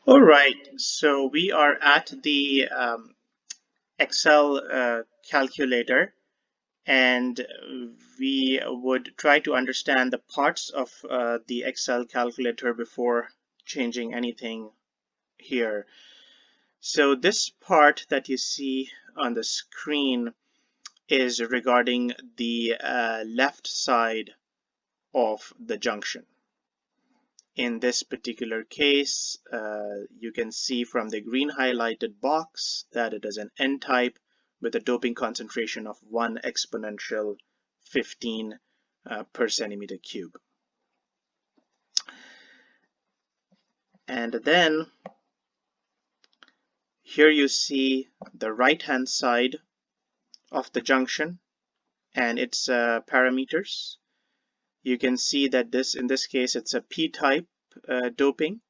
All right, so we are at the Excel calculator, and we would try to understand the parts of the Excel calculator before changing anything here. So this part that you see on the screen is regarding the left side of the junction. In this particular case, you can see from the green highlighted box that it is an N-type with a doping concentration of 1 exponential 15 per centimeter cube. And then here you see the right-hand side of the junction and its parameters. You can see that in this case, it's a P-type doping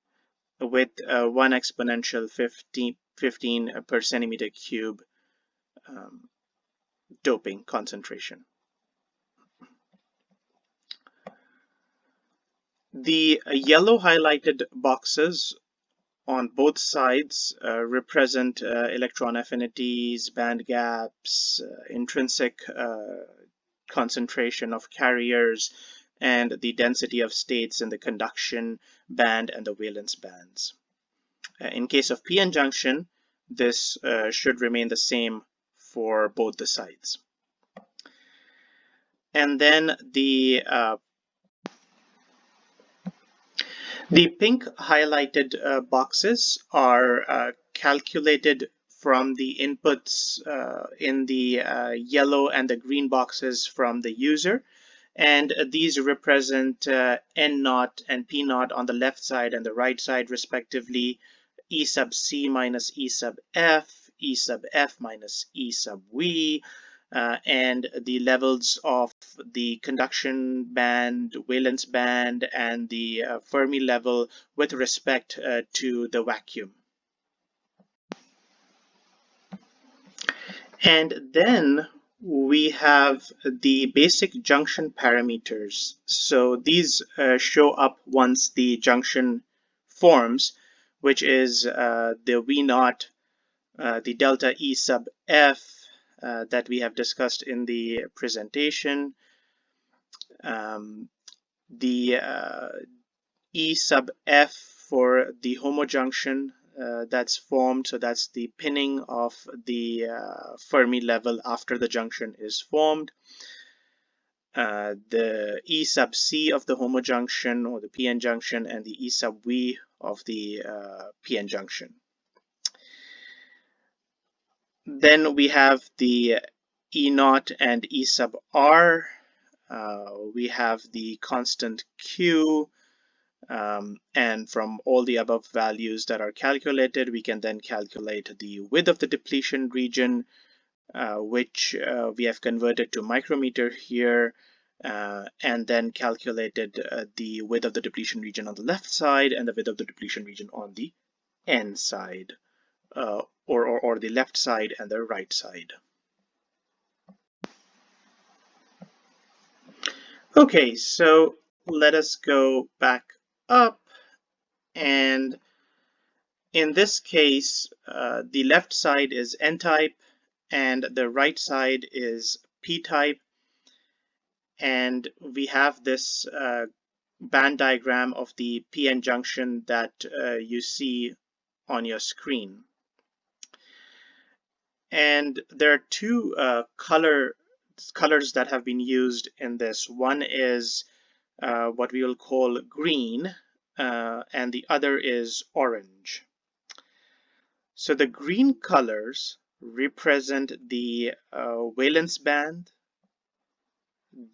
with 1 exponential 15 per centimeter cube doping concentration. The yellow highlighted boxes on both sides represent electron affinities, band gaps, intrinsic concentration of carriers, and the density of states in the conduction band and the valence bands. In case of p-n junction, this should remain the same for both the sides. And then the pink highlighted boxes are calculated from the inputs in the yellow and the green boxes from the user. And these represent N naught and P naught on the left side and the right side respectively, E sub C minus E sub F minus E sub V, and the levels of the conduction band, valence band, and the Fermi level with respect to the vacuum. And then we have the basic junction parameters. So these show up once the junction forms, which is the V naught, the delta E sub F, that we have discussed in the presentation, the E sub F for the homojunction that's formed, so that's the pinning of the Fermi level after the junction is formed. The E sub C of the homojunction or the p-n junction, and the E sub V of the p-n junction. Then we have the E naught and E sub R. We have the constant Q, and from all the above values that are calculated, we can then calculate the width of the depletion region, which we have converted to micrometer here, and then calculated the width of the depletion region on the left side and the width of the depletion region on the N side, or the left side and the right side. Okay, so let us go back up, and in this case, the left side is N-type and the right side is P-type, and we have this band diagram of the p-n junction that you see on your screen. And there are two colors that have been used in this. One is what we will call green, and the other is orange. So the green colors represent the valence band,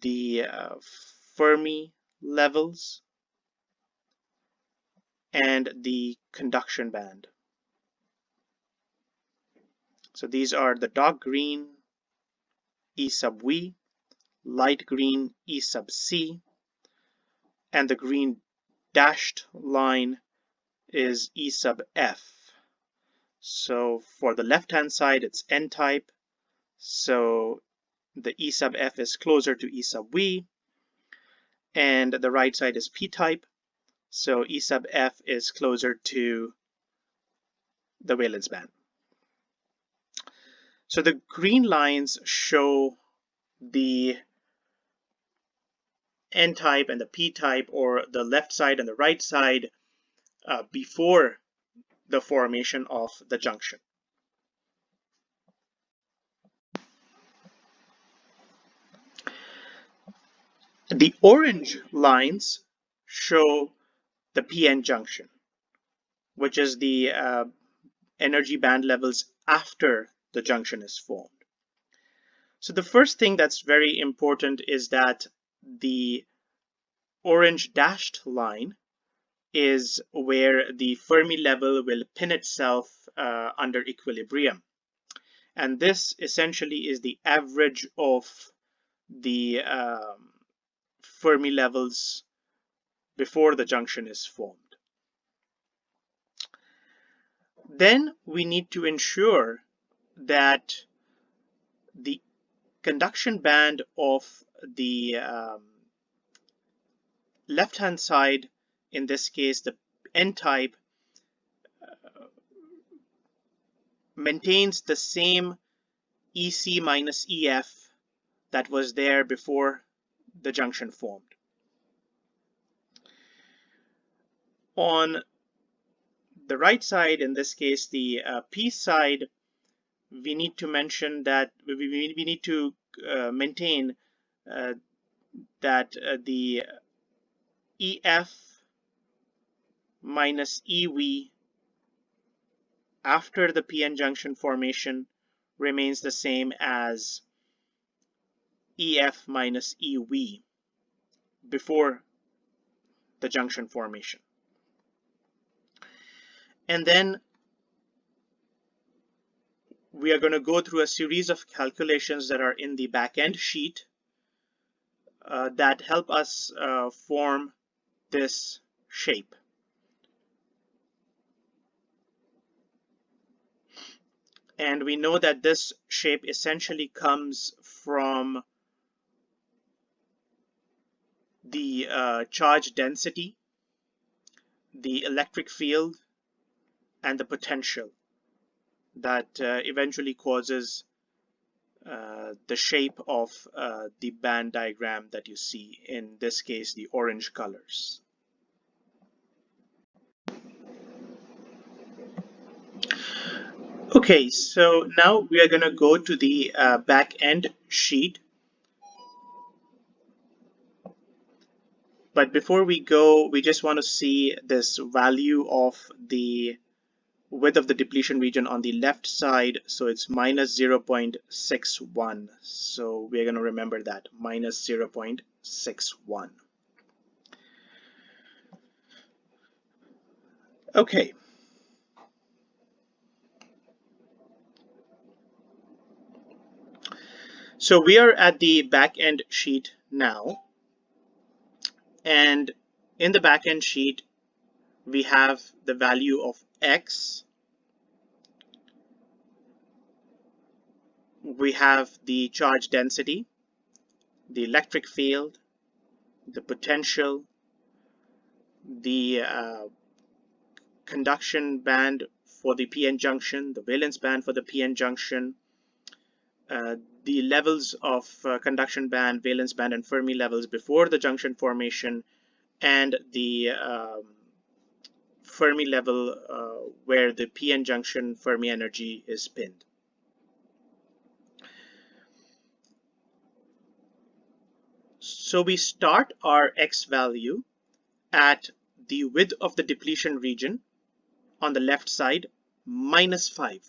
the Fermi levels, and the conduction band. So these are the dark green, E sub V, light green, E sub C, and the green dashed line is E sub F. So for the left-hand side, it's N-type. So the E sub F is closer to E sub V. And the right side is P-type. So E sub F is closer to the valence band. So the green lines show the N-type and the P-type, or the left side and the right side, before the formation of the junction. The orange lines show the PN junction, which is the energy band levels after the junction is formed. So the first thing that's very important is that the orange dashed line is where the Fermi level will pin itself under equilibrium. And this essentially is the average of the Fermi levels before the junction is formed. Then we need to ensure that the conduction band of the left-hand side, in this case the N-type, maintains the same EC minus EF that was there before the junction formed. On the right side, in this case the P side, we need to mention that we need to maintain that the EF minus EV after the PN junction formation remains the same as EF minus EV before the junction formation. And then we are going to go through a series of calculations that are in the back-end sheet that help us form this shape. And we know that this shape essentially comes from the charge density, the electric field, and the potential that eventually causes the shape of the band diagram that you see, in this case the orange colors. Okay, so now we are going to go to the back-end sheet. But before we go, we just want to see this value of the width of the depletion region on the left side. So it's minus 0.61. So we're going to remember that, minus 0.61. Okay. So we are at the back-end sheet now. And in the back-end sheet, we have the value of X. We have the charge density, the electric field, the potential, the conduction band for the PN junction, the valence band for the PN junction, the levels of conduction band, valence band, and Fermi levels before the junction formation, and the Fermi level where the PN junction Fermi energy is pinned. So we start our X value at the width of the depletion region on the left side, minus 5.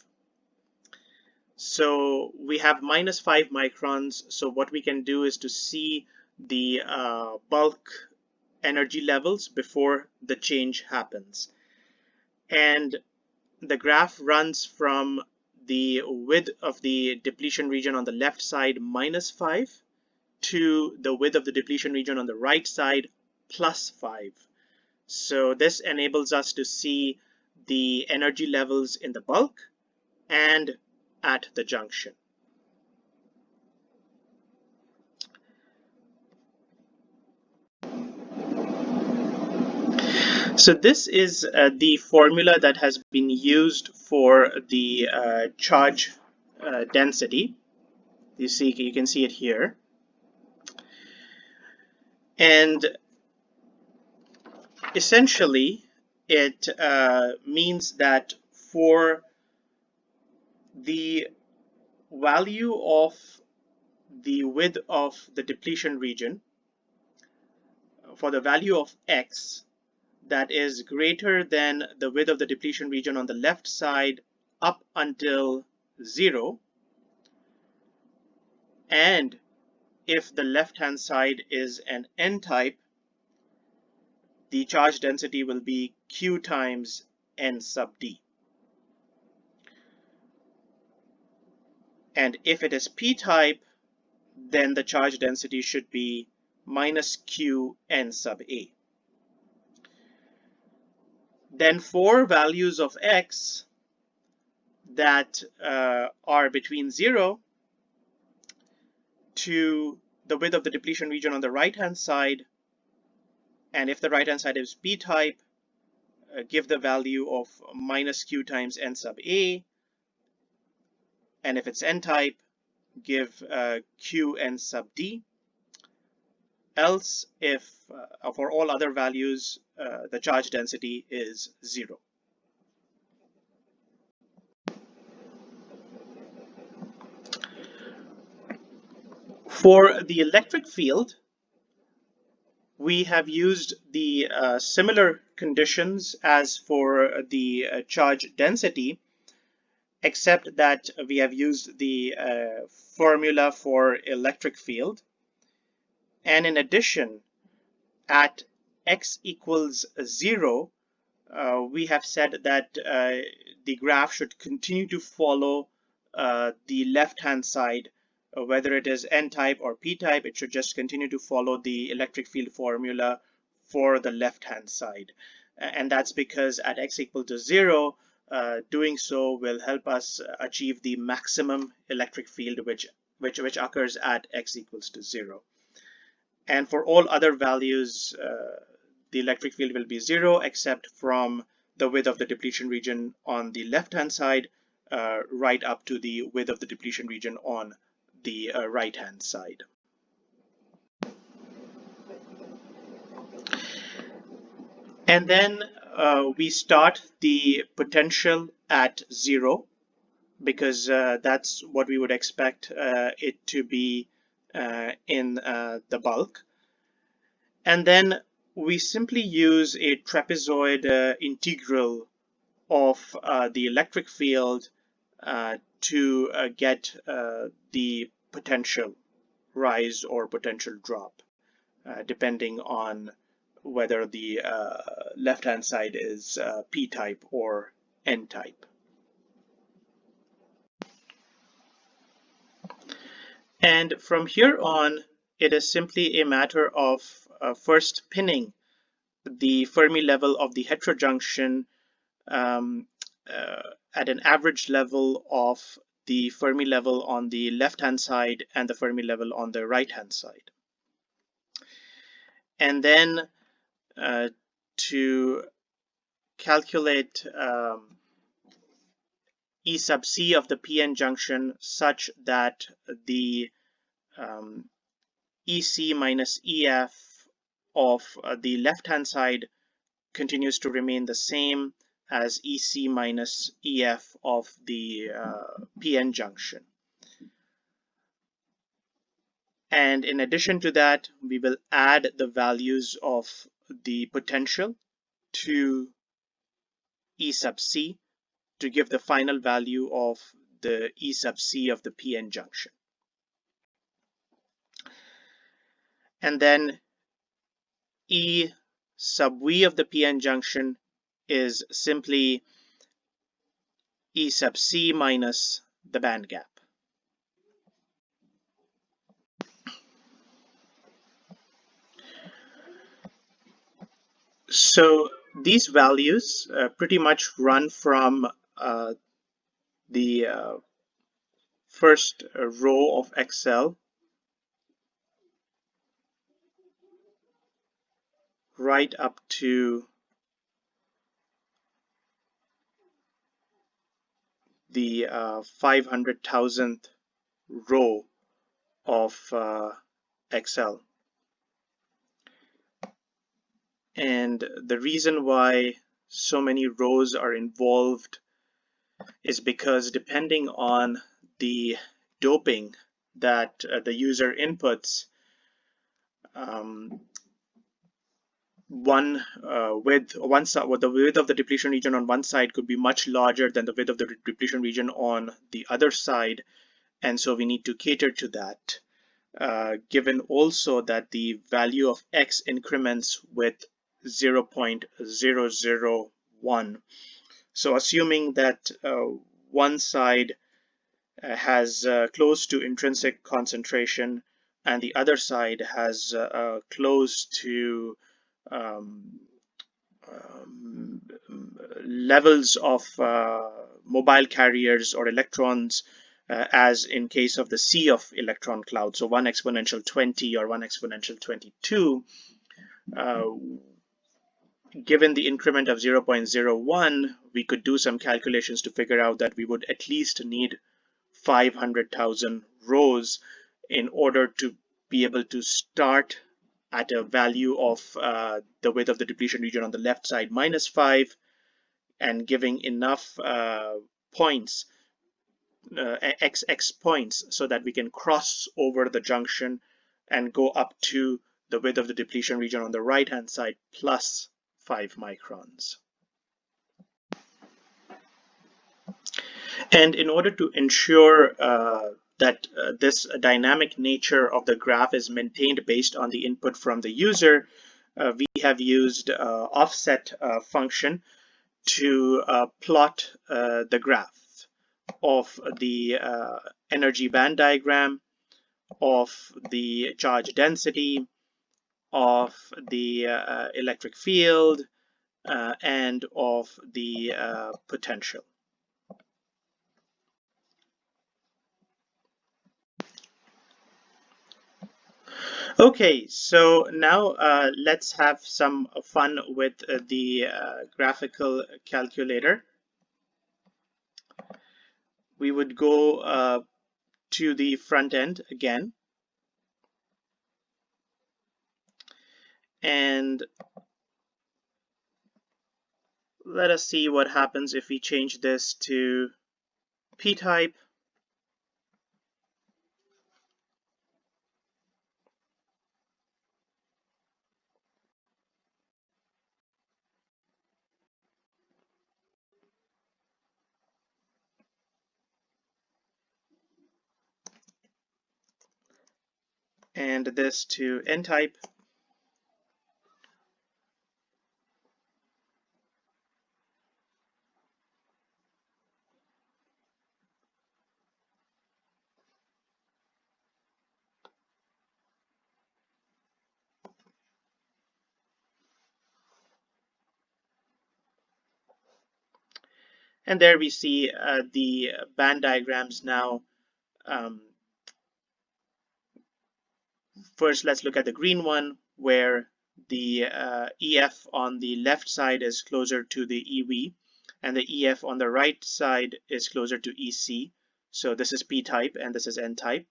So we have minus 5 microns. So what we can do is to see the bulk energy levels before the change happens. And the graph runs from the width of the depletion region on the left side, minus 5, to the width of the depletion region on the right side, plus 5. So this enables us to see the energy levels in the bulk and at the junction. So this is the formula that has been used for the charge density. You can see it here. And essentially, it means that for the value of the width of the depletion region, for the value of x that is greater than the width of the depletion region on the left side up until 0, and if the left-hand side is an n-type, the charge density will be q times n sub d. And if it is p-type, then the charge density should be minus q n sub a. Then for values of x that are between 0 to the width of the depletion region on the right-hand side, and if the right-hand side is p-type, give the value of minus q times n sub a, and if it's n-type, give q n sub d. Else, if for all other values, the charge density is 0. For the electric field, we have used the similar conditions as for the charge density, except that we have used the formula for electric field. And in addition, at x equals 0, we have said that the graph should continue to follow the left-hand side. Whether it is n-type or p-type, it should just continue to follow the electric field formula for the left-hand side. And that's because at x equal to 0, doing so will help us achieve the maximum electric field which occurs at x equals to 0. And for all other values, the electric field will be 0, except from the width of the depletion region on the left-hand side right up to the width of the depletion region on the right-hand side. And then we start the potential at 0, because that's what we would expect it to be in the bulk. And then we simply use a trapezoid integral of the electric field to get the potential rise or potential drop, depending on whether the left-hand side is p-type or n-type. And from here on, it is simply a matter of first pinning the Fermi level of the heterojunction at an average level of the Fermi level on the left-hand side and the Fermi level on the right-hand side. And then to calculate E sub c of the PN junction such that the EC minus EF of the left-hand side continues to remain the same as EC minus EF of the PN junction. And in addition to that, we will add the values of the potential to E sub c to give the final value of the E sub c of the PN junction. And then E sub v of the PN junction is simply E sub c minus the band gap. So these values pretty much run from the first row of Excel right up to the 500,000th row of Excel. And the reason why so many rows are involved is because depending on the doping that the user inputs, the width of the depletion region on one side could be much larger than the width of the depletion region on the other side, and so we need to cater to that. Given also that the value of x increments with 0.001. So assuming that one side has close to intrinsic concentration and the other side has close to um, levels of mobile carriers or electrons, as in case of the sea of electron cloud, so 1 exponential 20 or 1 exponential 22, given the increment of 0.01, we could do some calculations to figure out that we would at least need 500,000 rows in order to be able to start at a value of the width of the depletion region on the left side -5, and giving enough points, XX points, so that we can cross over the junction and go up to the width of the depletion region on the right hand side plus 5 microns. And in order to ensure that this dynamic nature of the graph is maintained based on the input from the user, we have used offset function to plot the graph of the energy band diagram, of the charge density, of the electric field, and of the potential. Okay, so now let's have some fun with the graphical calculator. We would go to the front end again, and let us see what happens if we change this to p-type. And this to n-type. And there we see the band diagrams now. First, let's look at the green one, where the EF on the left side is closer to the EV, and the EF on the right side is closer to EC. So this is p-type and this is n-type.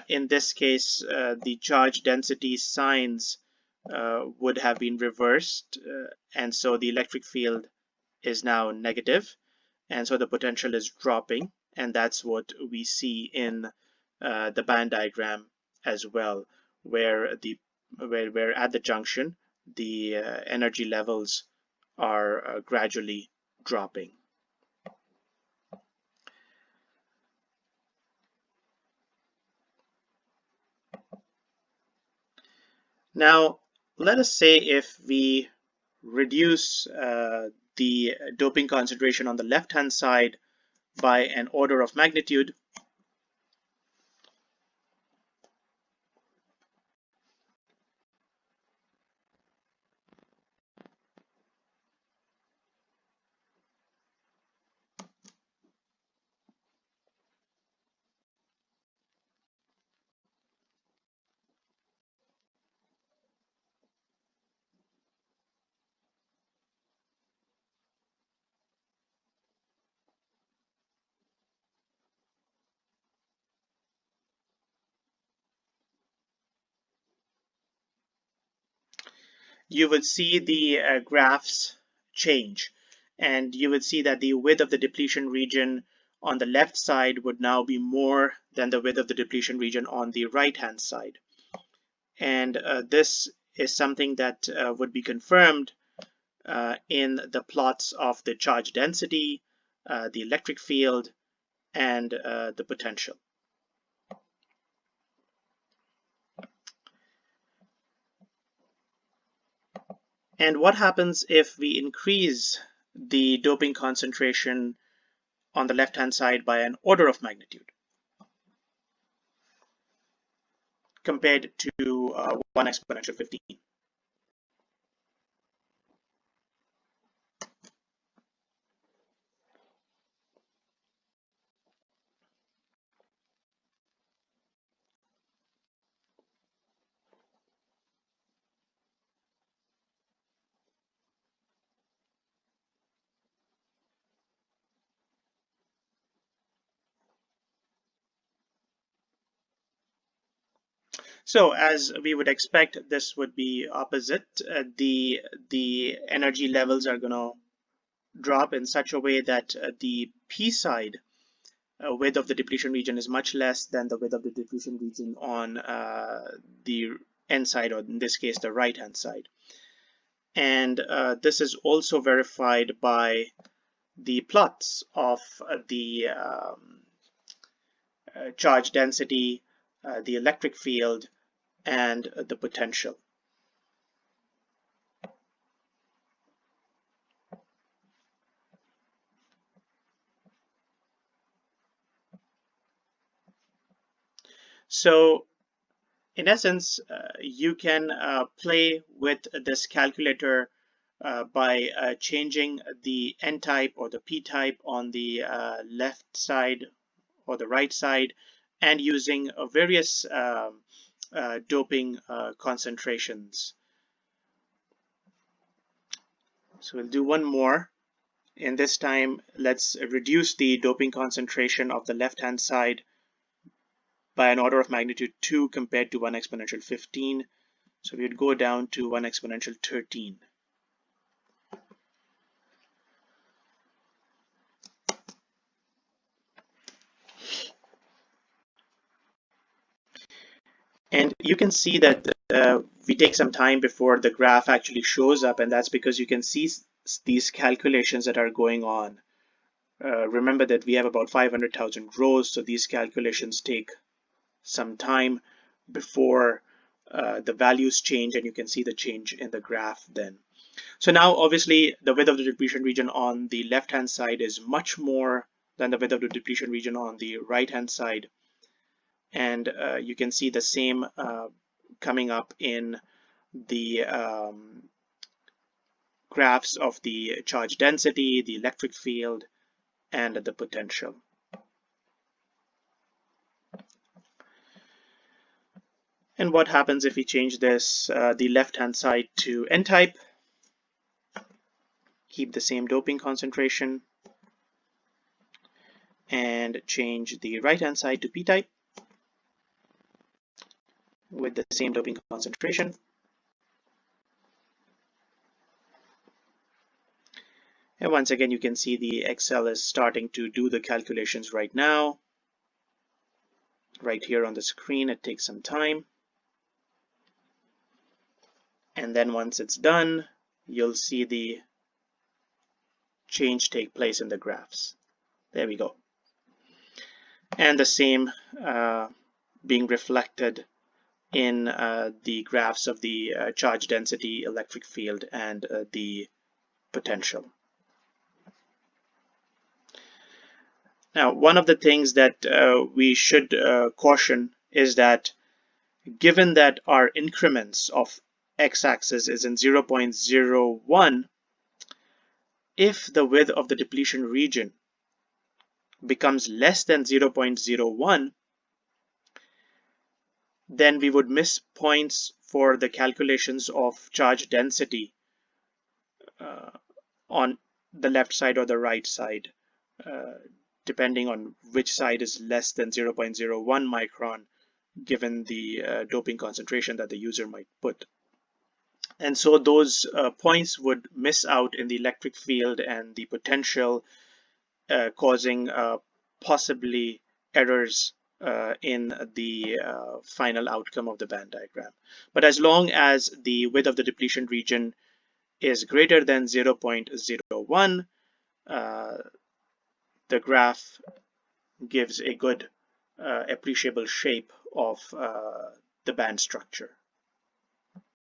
In this case, the charge density signs would have been reversed, and so the electric field is now negative, and so the potential is dropping, and that's what we see in the band diagram as well, where at the junction the energy levels are gradually dropping. Now, let us say if we reduce the doping concentration on the left-hand side by an order of magnitude, you would see the graphs change, and you would see that the width of the depletion region on the left side would now be more than the width of the depletion region on the right hand side. And this is something that would be confirmed in the plots of the charge density, the electric field, and the potential. And what happens if we increase the doping concentration on the left-hand side by an order of magnitude compared to 1 exponential 15? So as we would expect, this would be opposite. The energy levels are going to drop in such a way that the P side width of the depletion region is much less than the width of the depletion region on the N side, or in this case, the right-hand side. And this is also verified by the plots of the charge density, the electric field, and the potential. So in essence, you can play with this calculator by changing the N-type or the P-type on the left side or the right side, and using various doping concentrations. So we'll do one more. And this time, let's reduce the doping concentration of the left-hand side by an order of magnitude 2 compared to 1 exponential 15. So we would go down to 1 exponential 13. And you can see that we take some time before the graph actually shows up, and that's because you can see these calculations that are going on. Remember that we have about 500,000 rows, so these calculations take some time before the values change, and you can see the change in the graph then. So now obviously the width of the depletion region on the left hand side is much more than the width of the depletion region on the right hand side, and you can see the same coming up in the graphs of the charge density, the electric field, and the potential. And what happens if we change this, the left-hand side to N-type, keep the same doping concentration, and change the right-hand side to P-type with the same doping concentration. And once again, you can see the Excel is starting to do the calculations right now. Right here on the screen, it takes some time. And then once it's done, you'll see the change take place in the graphs. There we go. And the same being reflected in the graphs of the charge density, electric field, and the potential. Now, one of the things that we should caution is that given that our increments of x-axis is in 0.01, if the width of the depletion region becomes less than 0.01, then we would miss points for the calculations of charge density on the left side or the right side, depending on which side is less than 0.01 micron, given the doping concentration that the user might put. And so those points would miss out in the electric field and the potential, causing possibly errors in the final outcome of the band diagram. But as long as the width of the depletion region is greater than 0.01, the graph gives a good appreciable shape of the band structure.